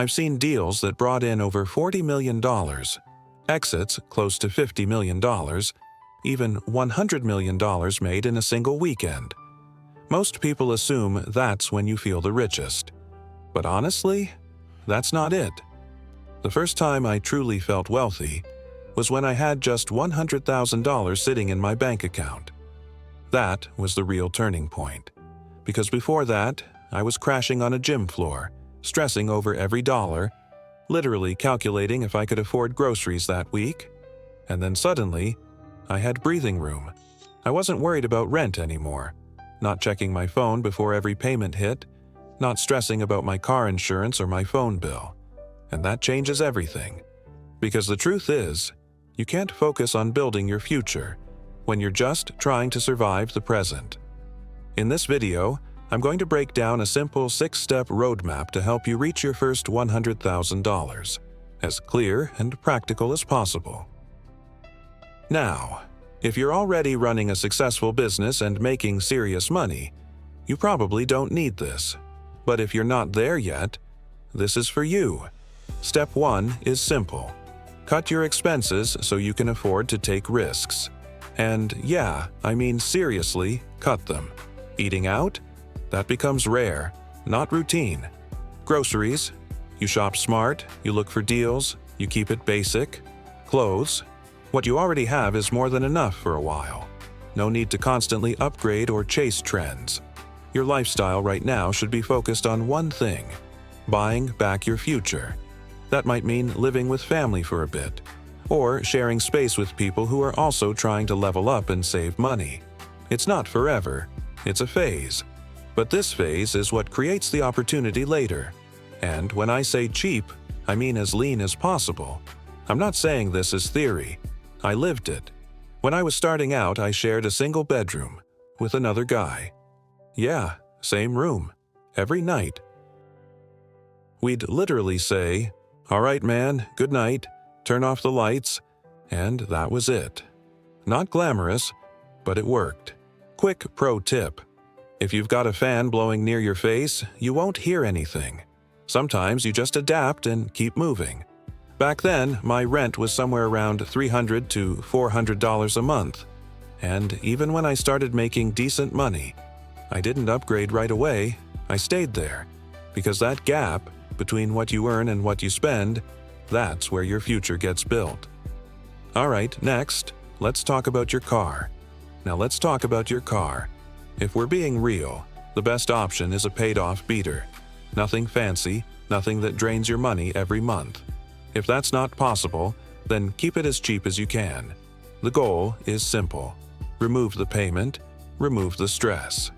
I've seen deals that brought in over $40 million, exits close to $50 million, even $100 million made in a single weekend. Most people assume that's when you feel the richest. But honestly, that's not it. The first time I truly felt wealthy was when I had just $100,000 sitting in my bank account. That was the real turning point. Because before that, I was crashing on a gym floor, stressing over every dollar, literally calculating if I could afford groceries that week. And then suddenly, I had breathing room. I wasn't worried about rent anymore, not checking my phone before every payment hit, not stressing about my car insurance or my phone bill. And that changes everything. Because the truth is, you can't focus on building your future when you're just trying to survive the present. In this video, I'm going to break down a simple 6-step roadmap to help you reach your first $100,000, as clear and practical as possible. Now, if you're already running a successful business and making serious money, you probably don't need this. But if you're not there yet, this is for you. Step 1 is simple. Cut your expenses so you can afford to take risks. And yeah, I mean seriously, cut them. Eating out? That becomes rare, not routine. Groceries? You shop smart, you look for deals, you keep it basic. Clothes? What you already have is more than enough for a while. No need to constantly upgrade or chase trends. Your lifestyle right now should be focused on one thing: buying back your future. That might mean living with family for a bit, or sharing space with people who are also trying to level up and save money. It's not forever, it's a phase. But this phase is what creates the opportunity later. And when I say cheap, I mean as lean as possible. I'm not saying this is theory. I lived it. When I was starting out, I shared a single bedroom with another guy. Yeah, same room, every night. We'd literally say, "All right, man, good night," turn off the lights, and that was it. Not glamorous, but it worked. Quick pro tip: if you've got a fan blowing near your face, you won't hear anything. Sometimes you just adapt and keep moving. Back then, my rent was somewhere around $300 to $400 a month. And even when I started making decent money, I didn't upgrade right away, I stayed there. Because that gap between what you earn and what you spend, that's where your future gets built. Alright, next, let's talk about your car. Now let's talk about your car. If we're being real, the best option is a paid-off beater. Nothing fancy, nothing that drains your money every month. If that's not possible, then keep it as cheap as you can. The goal is simple: remove the payment, remove the stress.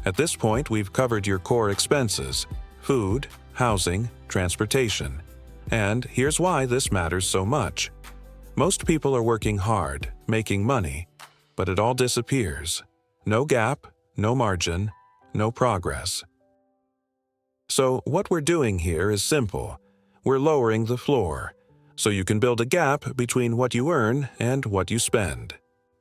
At this point, we've covered your core expenses: food, housing, transportation. And here's why this matters so much. Most people are working hard, making money, but it all disappears. No gap, no margin, no progress. So what we're doing here is simple. We're lowering the floor, so you can build a gap between what you earn and what you spend.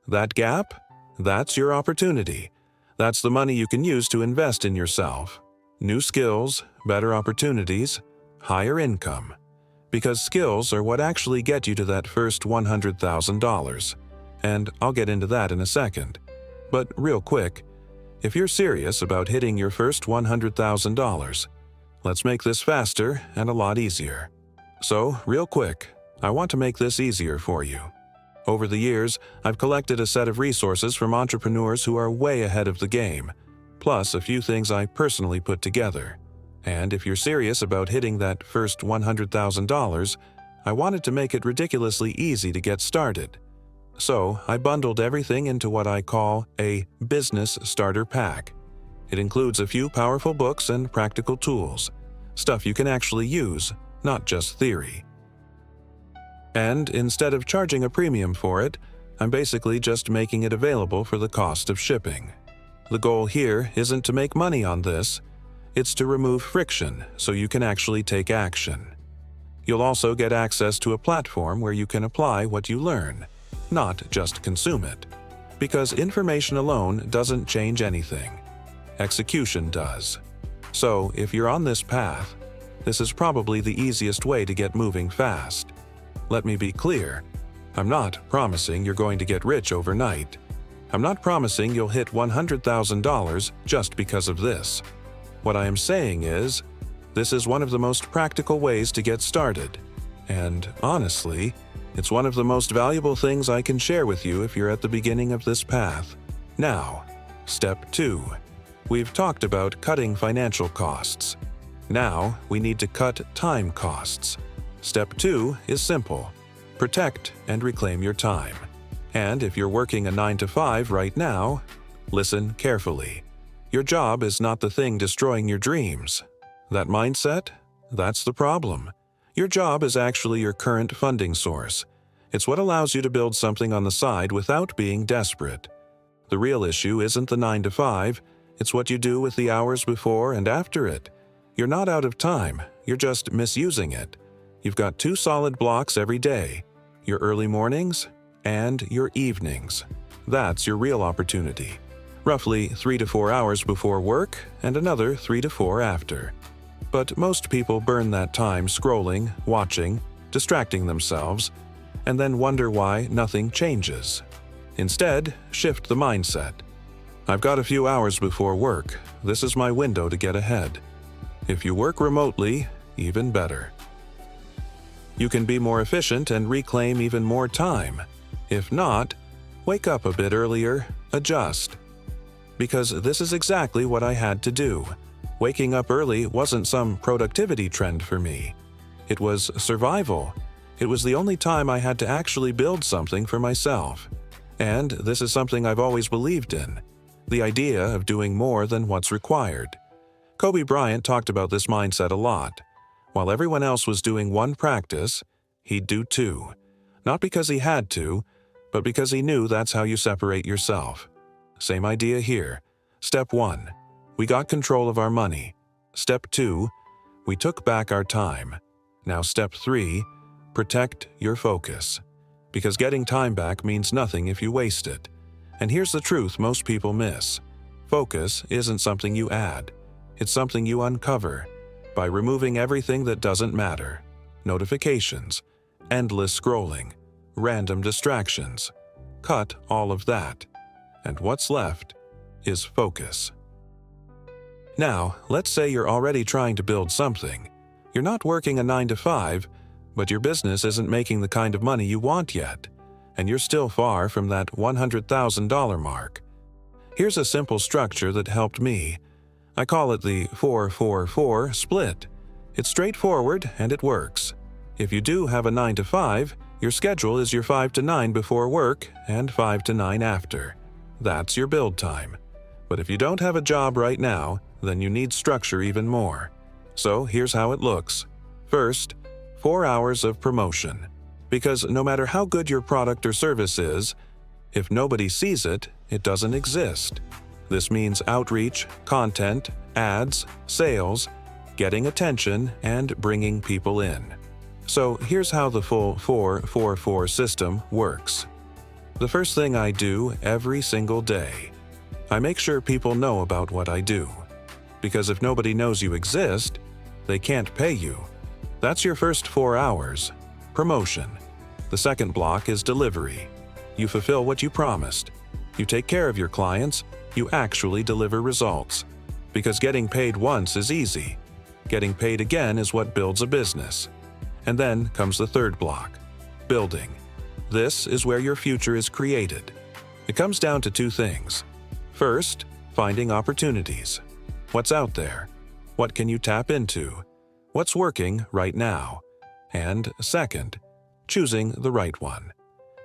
That gap? That's your opportunity. That's the money you can use to invest in yourself. New skills, better opportunities, higher income. Because skills are what actually get you to that first $100,000. And I'll get into that in a second. But real quick, if you're serious about hitting your first $100,000, let's make this faster and a lot easier. So, real quick, I want to make this easier for you. Over the years, I've collected a set of resources from entrepreneurs who are way ahead of the game, plus a few things I personally put together. And if you're serious about hitting that first $100,000, I wanted to make it ridiculously easy to get started. So, I bundled everything into what I call a business starter pack. It includes a few powerful books and practical tools, stuff you can actually use, not just theory. And instead of charging a premium for it, I'm basically just making it available for the cost of shipping. The goal here isn't to make money on this, it's to remove friction so you can actually take action. You'll also get access to a platform where you can apply what you learn, not just consume it. Because information alone doesn't change anything. Execution does. So if you're on this path, This is probably the easiest way to get moving fast. Let me be clear. I'm not promising you're going to get rich overnight. I'm not promising you'll hit $100,000 just because of this. What I am saying is, this is one of the most practical ways to get started. And honestly, it's one of the most valuable things I can share with you if you're at the beginning of this path. Now, step 2. We've talked about cutting financial costs. Now, we need to cut time costs. Step 2 is simple. Protect and reclaim your time. And if you're working a 9-to-5 right now, listen carefully. Your job is not the thing destroying your dreams. That mindset? That's the problem. Your job is actually your current funding source. It's what allows you to build something on the side without being desperate. The real issue isn't the 9-to-5, it's what you do with the hours before and after it. You're not out of time, you're just misusing it. You've got 2 solid blocks every day, your early mornings and your evenings. That's your real opportunity. Roughly 3 to 4 hours before work and another 3 to 4 after. But most people burn that time scrolling, watching, distracting themselves, and then wonder why nothing changes. Instead, shift the mindset. I've got a few hours before work. This is my window to get ahead. If you work remotely, even better. You can be more efficient and reclaim even more time. If not, wake up a bit earlier, adjust. Because this is exactly what I had to do. Waking up early wasn't some productivity trend for me. It was survival. It was the only time I had to actually build something for myself. And this is something I've always believed in. The idea of doing more than what's required. Kobe Bryant talked about this mindset a lot. While everyone else was doing one practice, he'd do 2. Not because he had to, but because he knew that's how you separate yourself. Same idea here. Step 1. We got control of our money. Step 2. We took back our time. Now step 3. Protect your focus. Because getting time back means nothing if you waste it. And here's the truth most people miss. Focus isn't something you add. It's something you uncover by removing everything that doesn't matter. Notifications, endless scrolling, random distractions. Cut all of that. And what's left is focus. Now, let's say you're already trying to build something. You're not working a 9-to-5, but your business isn't making the kind of money you want yet, and you're still far from that $100,000 mark. Here's a simple structure that helped me. I call it the 4-4-4 split. It's straightforward and it works. If you do have a 9-to-5, your schedule is your 5 to 9 before work and 5 to 9 after. That's your build time. But if you don't have a job right now, then you need structure even more. So here's how it looks. First, 4 hours of promotion. Because no matter how good your product or service is, if nobody sees it, it doesn't exist. This means outreach, content, ads, sales, getting attention, and bringing people in. So here's how the full 4-4-4 system works. The first thing I do every single day, I make sure people know about what I do. Because if nobody knows you exist, they can't pay you. That's your first 4 hours. Promotion. The second block is delivery. You fulfill what you promised. You take care of your clients. You actually deliver results. Because getting paid once is easy. Getting paid again is what builds a business. And then comes the third block, building. This is where your future is created. It comes down to 2 things. First, finding opportunities. What's out there? What can you tap into? What's working right now? And second, choosing the right one.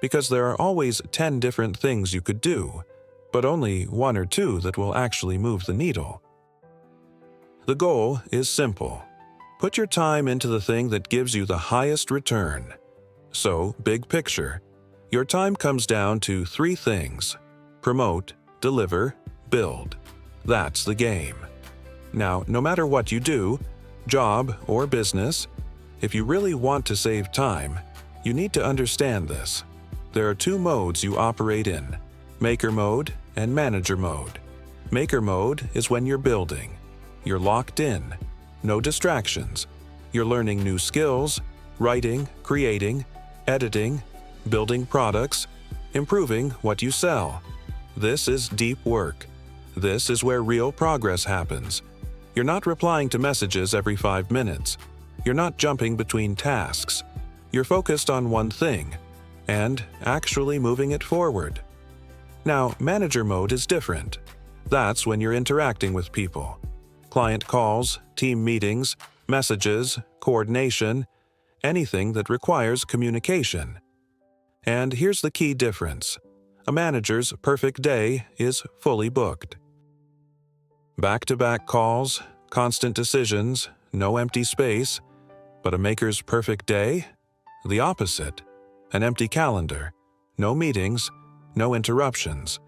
Because there are always 10 different things you could do, but only 1 or 2 that will actually move the needle. The goal is simple. Put your time into the thing that gives you the highest return. So, big picture. Your time comes down to 3 things: promote, deliver, build. That's the game. Now, no matter what you do, job or business, if you really want to save time, you need to understand this. There are 2 modes you operate in: maker mode and manager mode. Maker mode is when you're building. You're locked in. No distractions. You're learning new skills, writing, creating, editing, building products, improving what you sell. This is deep work. This is where real progress happens. You're not replying to messages every 5 minutes. You're not jumping between tasks. You're focused on one thing and actually moving it forward. Now, manager mode is different. That's when you're interacting with people. Client calls, team meetings, messages, coordination, anything that requires communication. And here's the key difference. A manager's perfect day is fully booked. Back-to-back calls, constant decisions, no empty space. But a maker's perfect day? The opposite. An empty calendar. No meetings, no interruptions.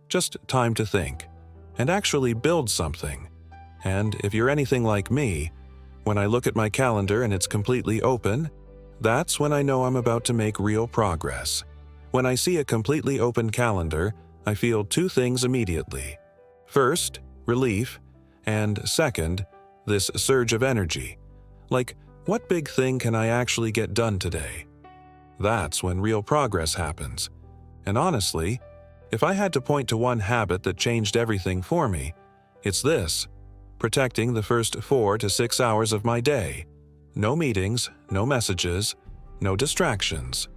Just time to think and actually build something. And if you're anything like me, when I look at my calendar and it's completely open, that's when I know I'm about to make real progress. When I see a completely open calendar, I feel two things immediately. First, relief, and second, this surge of energy. Like, what big thing can I actually get done today? That's when real progress happens. And honestly, if I had to point to one habit that changed everything for me, it's this: protecting the first 4 to 6 hours of my day. No meetings, no messages, no distractions.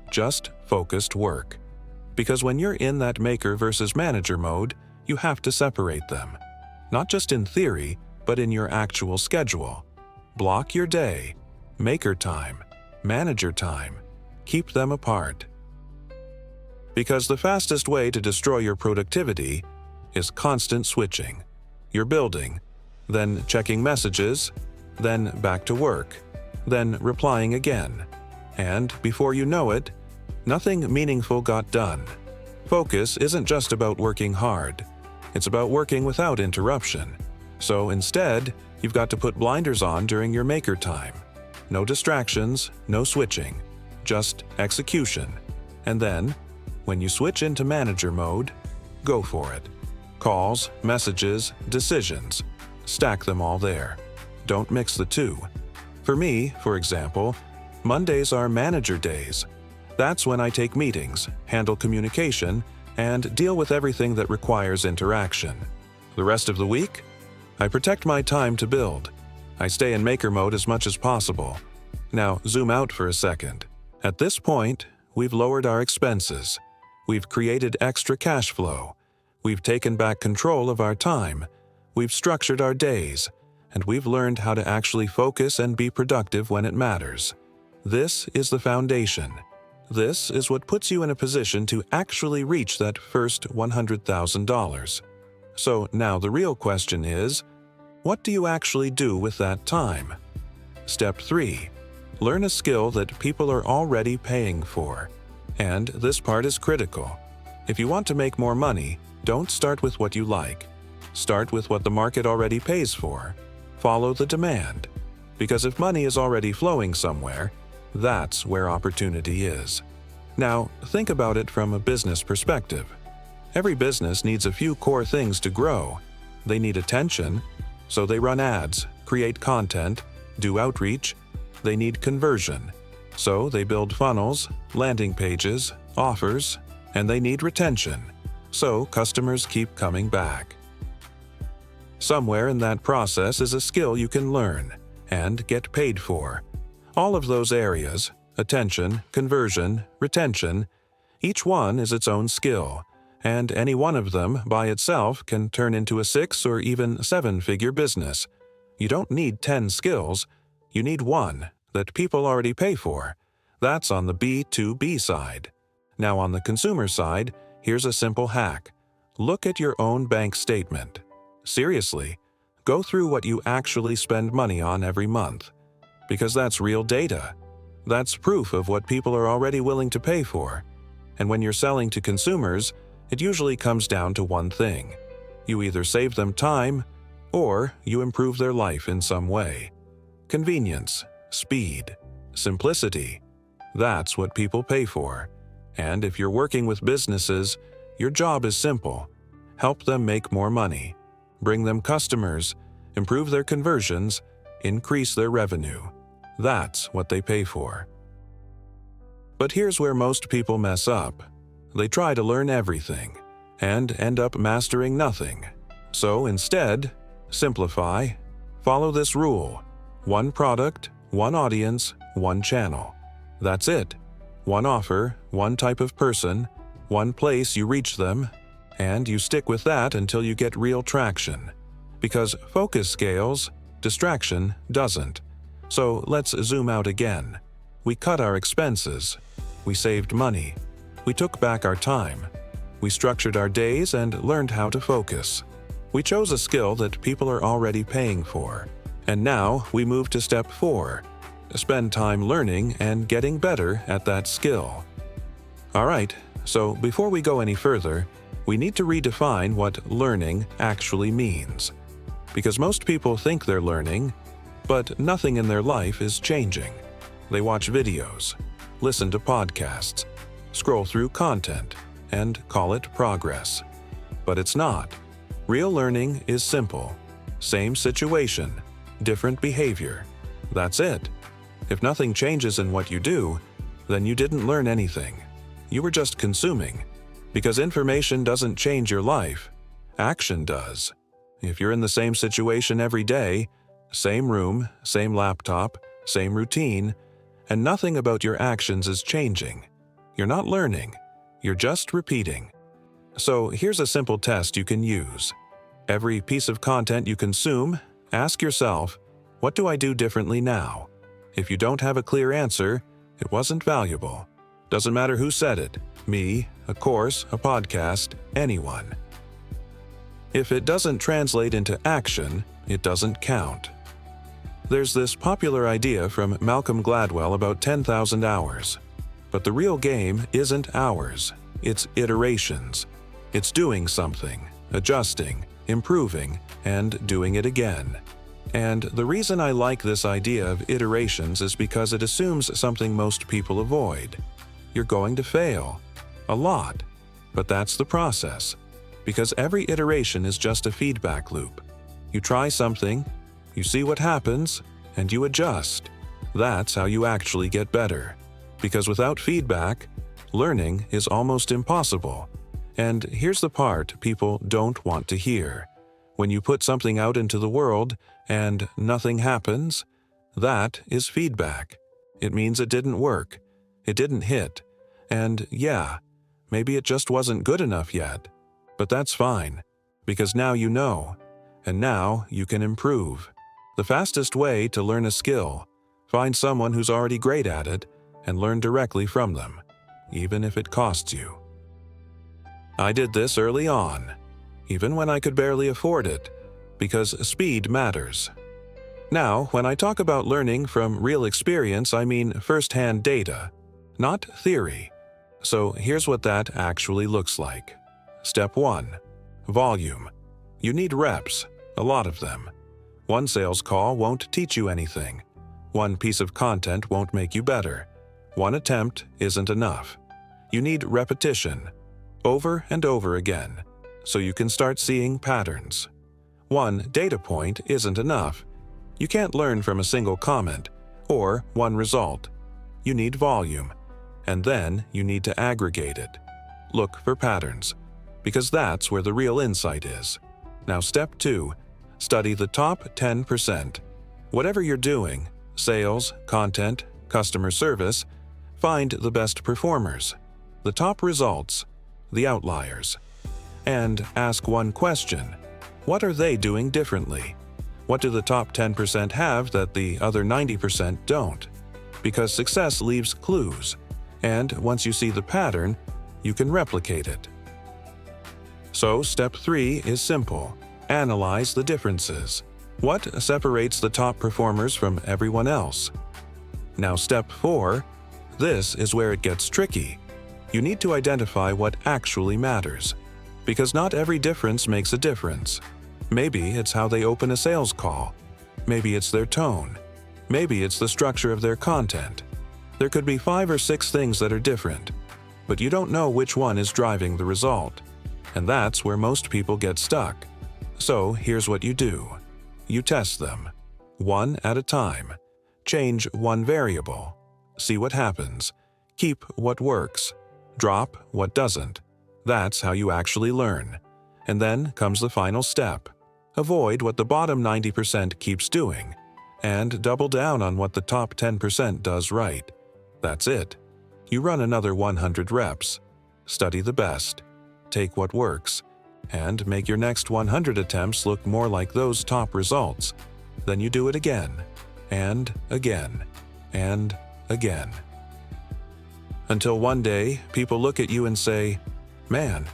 Just focused work. Because when you're in that maker versus manager mode, you have to separate them. Not just in theory, but in your actual schedule. Block your day. Maker time. Manager time. Keep them apart. Because the fastest way to destroy your productivity is constant switching. You're building, then checking messages, then back to work, then replying again. And before you know it, nothing meaningful got done. Focus isn't just about working hard. It's about working without interruption. So instead, you've got to put blinders on during your maker time. No distractions, no switching, just execution. And then, when you switch into manager mode, go for it. Calls, messages, decisions. Stack them all there. Don't mix the two. For me, for example, Mondays are manager days. That's when I take meetings, handle communication, and deal with everything that requires interaction. The rest of the week, I protect my time to build. I stay in maker mode as much as possible. Now, zoom out for a second. At this point, we've lowered our expenses. We've created extra cash flow. We've taken back control of our time. We've structured our days. And we've learned how to actually focus and be productive when it matters. This is the foundation. This is what puts you in a position to actually reach that first $100,000. So now the real question is, what do you actually do with that time? Step 3. Learn a skill that people are already paying for. And this part is critical. If you want to make more money, don't start with what you like. Start with what the market already pays for. Follow the demand. Because if money is already flowing somewhere, that's where opportunity is. Now, think about it from a business perspective. Every business needs a few core things to grow. They need attention, so they run ads, create content, do outreach. They need conversion, so they build funnels, landing pages, offers, and they need retention, so customers keep coming back. Somewhere in that process is a skill you can learn and get paid for. All of those areas, attention, conversion, retention, each one is its own skill, and any one of them by itself can turn into a 6 or even 7-figure business. You don't need 10 skills, you need one that people already pay for. That's on the B2B side. Now on the consumer side, here's a simple hack. Look at your own bank statement. Seriously, go through what you actually spend money on every month. Because that's real data. That's proof of what people are already willing to pay for. And when you're selling to consumers, it usually comes down to one thing. You either save them time, or you improve their life in some way. Convenience, speed, simplicity. That's what people pay for. And if you're working with businesses, your job is simple. Help them make more money. Bring them customers, improve their conversions, increase their revenue. That's what they pay for. But here's where most people mess up. They try to learn everything and end up mastering nothing. So instead, simplify. Follow this rule. One product, one audience, one channel. That's it. One offer, one type of person, one place you reach them, and you stick with that until you get real traction. Because focus scales, distraction doesn't. So let's zoom out again. We cut our expenses. We saved money. We took back our time. We structured our days and learned how to focus. We chose a skill that people are already paying for. And now we move to step 4. Spend time learning and getting better at that skill. Alright, so before we go any further, we need to redefine what learning actually means. Because most people think they're learning, but nothing in their life is changing. They watch videos, listen to podcasts, scroll through content, and call it progress. But it's not. Real learning is simple. Same situation, different behavior. That's it. If nothing changes in what you do, then you didn't learn anything. You were just consuming. Because information doesn't change your life. Action does. If you're in the same situation every day, same room, same laptop, same routine, and nothing about your actions is changing, you're not learning. You're just repeating. So here's a simple test you can use. Every piece of content you consume, ask yourself, what do I do differently now? If you don't have a clear answer, it wasn't valuable. Doesn't matter who said it, me, a course, a podcast, anyone. If it doesn't translate into action, it doesn't count. There's this popular idea from Malcolm Gladwell about 10,000 hours. But the real game isn't hours, it's iterations. It's doing something, adjusting, improving, and doing it again. And the reason I like this idea of iterations is because it assumes something most people avoid. You're going to fail. A lot. But that's the process. Because every iteration is just a feedback loop. You try something, you see what happens, and you adjust. That's how you actually get better. Because without feedback, learning is almost impossible. And here's the part people don't want to hear. When you put something out into the world and nothing happens, that is feedback. It means it didn't work. It didn't hit. And yeah, maybe it just wasn't good enough yet. But that's fine, because now you know, and now you can improve. The fastest way to learn a skill, find someone who's already great at it, and learn directly from them, even if it costs you. I did this early on, even when I could barely afford it, because speed matters. Now, when I talk about learning from real experience, I mean first-hand data, not theory. So here's what that actually looks like. Step 1. Volume. You need reps, a lot of them. One sales call won't teach you anything. One piece of content won't make you better. One attempt isn't enough. You need repetition, over and over again, so you can start seeing patterns. One data point isn't enough. You can't learn from a single comment or one result. You need volume, and then you need to aggregate it. Look for patterns, because that's where the real insight is. Now step 2, study the top 10%. Whatever you're doing, sales, content, customer service, find the best performers, the top results, the outliers. And ask one question: what are they doing differently? What do the top 10% have that the other 90% don't? Because success leaves clues, and once you see the pattern, you can replicate it. So step 3 is simple. Analyze the differences. What separates the top performers from everyone else? Now step 4, this is where it gets tricky. You need to identify what actually matters, because not every difference makes a difference. Maybe it's how they open a sales call. Maybe it's their tone. Maybe it's the structure of their content. There could be 5 or 6 things that are different, but you don't know which one is driving the result. And that's where most people get stuck. So here's what you do. You test them, one at a time. Change one variable. See what happens. Keep what works. Drop what doesn't. That's how you actually learn. And then comes the final step. Avoid what the bottom 90% keeps doing, and double down on what the top 10% does right. That's it. You run another 100 reps. Study the best. Take what works. And make your next 100 attempts look more like those top results. Then you do it again, and again, and again. Until one day, people look at you and say, "Man,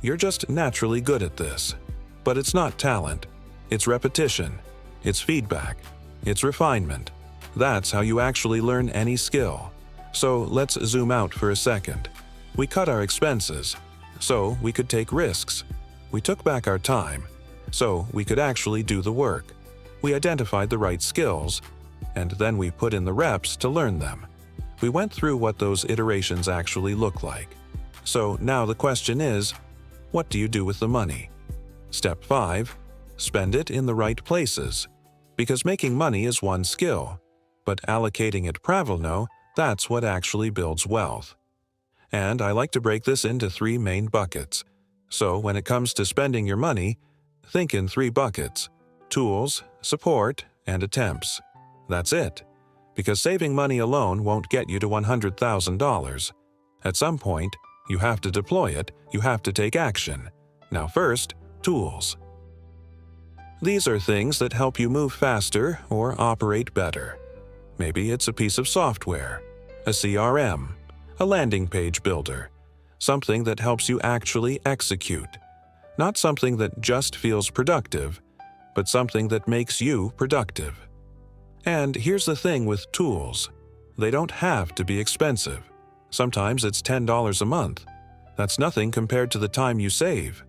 you're just naturally good at this." But it's not talent. It's repetition. It's feedback. It's refinement. That's how you actually learn any skill. So let's zoom out for a second. We cut our expenses, so we could take risks. We took back our time, so we could actually do the work. We identified the right skills, and then we put in the reps to learn them. We went through what those iterations actually look like. So now the question is, what do you do with the money? Step 5. Spend it in the right places. Because making money is one skill, but allocating it pravilno, that's what actually builds wealth. And I like to break this into 3 main buckets. So when it comes to spending your money, think in 3 buckets: tools, support, and attempts. That's it. Because saving money alone won't get you to $100,000. At some point, you have to deploy it, you have to take action. Now first, tools. These are things that help you move faster or operate better. Maybe it's a piece of software, a CRM, a landing page builder, something that helps you actually execute. Not something that just feels productive, but something that makes you productive. And here's the thing with tools. They don't have to be expensive. Sometimes it's $10 a month. That's nothing compared to the time you save.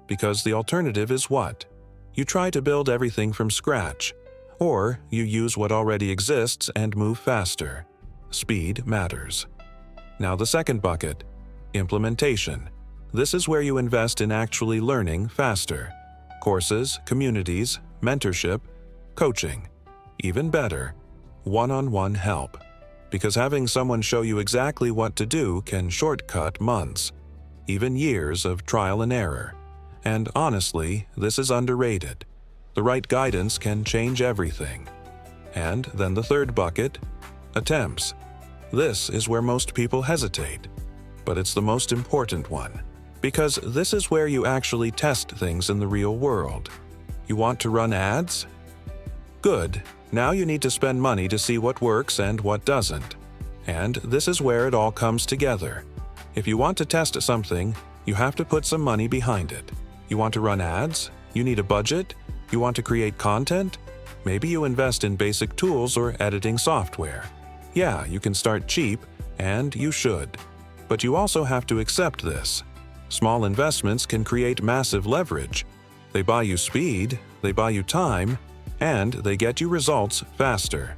Because the alternative is what? You try to build everything from scratch. Or you use what already exists and move faster. Speed matters. Now the second bucket, implementation. This is where you invest in actually learning faster. Courses, communities, mentorship, coaching. Even better, one-on-one help. Because having someone show you exactly what to do can shortcut months, even years of trial and error. And honestly, this is underrated. The right guidance can change everything. And then the third bucket, attempts. This is where most people hesitate, but it's the most important one. Because this is where you actually test things in the real world. You want to run ads? Good. Now you need to spend money to see what works and what doesn't. And this is where it all comes together. If you want to test something, you have to put some money behind it. You want to run ads? You need a budget? You want to create content? Maybe you invest in basic tools or editing software. Yeah, you can start cheap, and you should. But you also have to accept this. Small investments can create massive leverage. They buy you speed, they buy you time, and they get you results faster.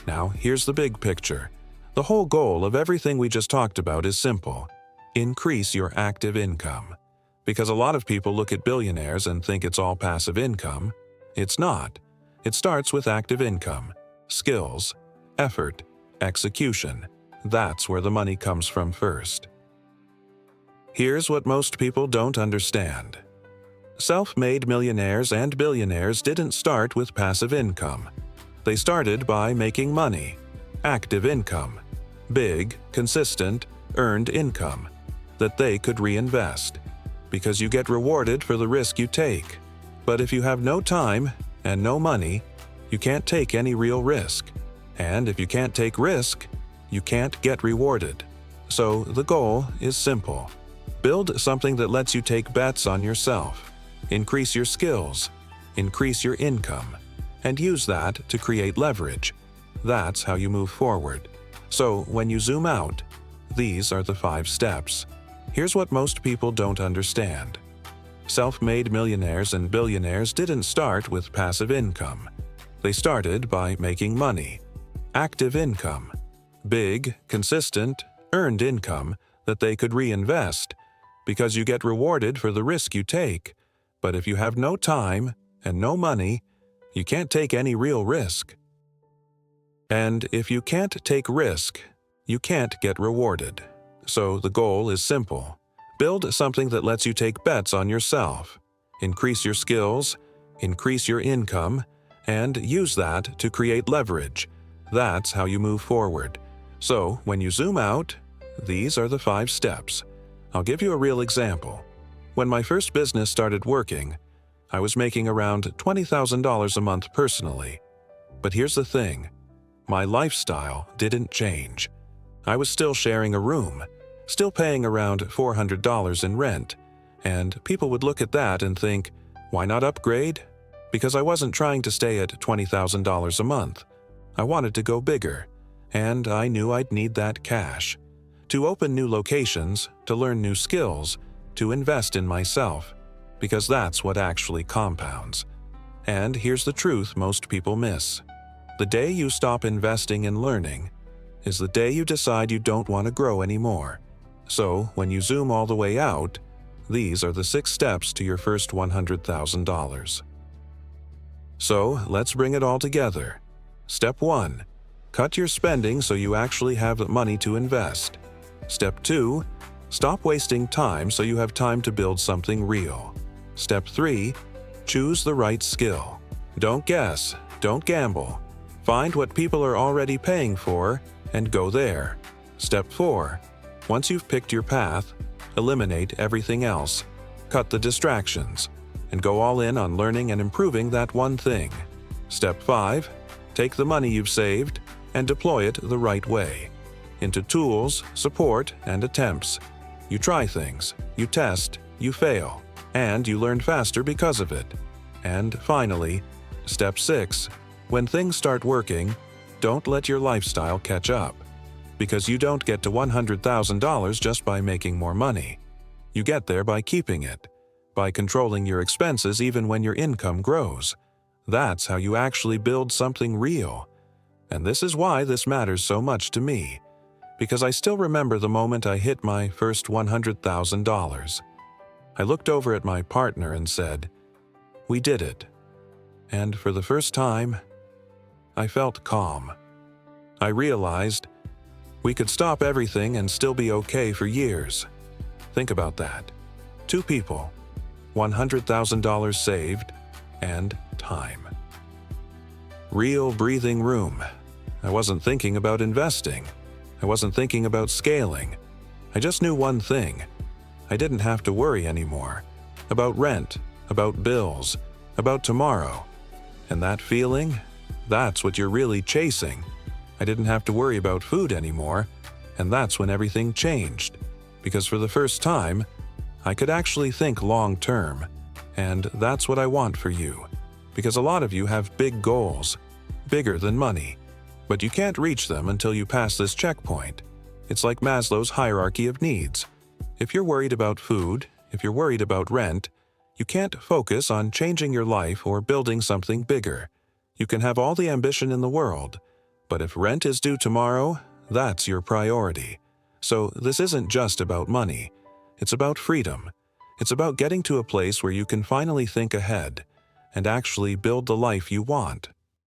Now, here's the big picture. The whole goal of everything we just talked about is simple. Increase your active income. Because a lot of people look at billionaires and think it's all passive income. It's not. It starts with active income, skills, effort, execution. That's where the money comes from first. Here's what most people don't understand. Self-made millionaires and billionaires didn't start with passive income. They started by making money, active income, big, consistent, earned income that they could reinvest. Because you get rewarded for the risk you take. But if you have no time and no money, you can't take any real risk. And if you can't take risk, you can't get rewarded. So the goal is simple. Build something that lets you take bets on yourself. Increase your skills. Increase your income. And use that to create leverage. That's how you move forward. So when you zoom out, these are the 5 steps. Here's what most people don't understand. Self-made millionaires and billionaires didn't start with passive income. They started by making money. Active income. Big, consistent, earned income that they could reinvest. Because you get rewarded for the risk you take. But if you have no time and no money, you can't take any real risk. And if you can't take risk, you can't get rewarded. So the goal is simple. Build something that lets you take bets on yourself. Increase your skills, increase your income, and use that to create leverage. That's how you move forward. So when you zoom out, these are the 5 steps. I'll give you a real example. When my first business started working, I was making around $20,000 a month personally. But here's the thing. My lifestyle didn't change. I was still sharing a room, still paying around $400 in rent, and people would look at that and think, why not upgrade? Because I wasn't trying to stay at $20,000 a month. I wanted to go bigger, and I knew I'd need that cash. To open new locations, to learn new skills, to invest in myself, because that's what actually compounds. And here's the truth most people miss. The day you stop investing in learning is the day you decide you don't want to grow anymore. So, when you zoom all the way out, these are the 6 steps to your first $100,000. So, let's bring it all together. Step 1. Cut your spending so you actually have money to invest. Step 2. Stop wasting time so you have time to build something real. Step 3. Choose the right skill. Don't guess, don't gamble. Find what people are already paying for and go there. Step 4. Once you've picked your path, eliminate everything else. Cut the distractions and go all in on learning and improving that one thing. Step 5. Take the money you've saved and deploy it the right way. Into tools, support, and attempts. You try things, you test, you fail, and you learn faster because of it. And finally, Step 6. When things start working, don't let your lifestyle catch up. Because you don't get to $100,000 just by making more money. You get there by keeping it, by controlling your expenses even when your income grows. That's how you actually build something real. And this is why this matters so much to me. Because I still remember the moment I hit my first $100,000. I looked over at my partner and said, "We did it." And for the first time, I felt calm. I realized we could stop everything and still be okay for years. Think about that. 2 people, $100,000 saved, and time. Real breathing room. I wasn't thinking about investing. I wasn't thinking about scaling. I just knew one thing. I didn't have to worry anymore. About rent, about bills, about tomorrow. And that feeling, that's what you're really chasing. I didn't have to worry about food anymore, and that's when everything changed. Because for the first time, I could actually think long term. And that's what I want for you. Because a lot of you have big goals, bigger than money. But you can't reach them until you pass this checkpoint. It's like Maslow's hierarchy of needs. If you're worried about food, if you're worried about rent, you can't focus on changing your life or building something bigger. You can have all the ambition in the world, but if rent is due tomorrow, that's your priority. So this isn't just about money. It's about freedom. It's about getting to a place where you can finally think ahead and actually build the life you want.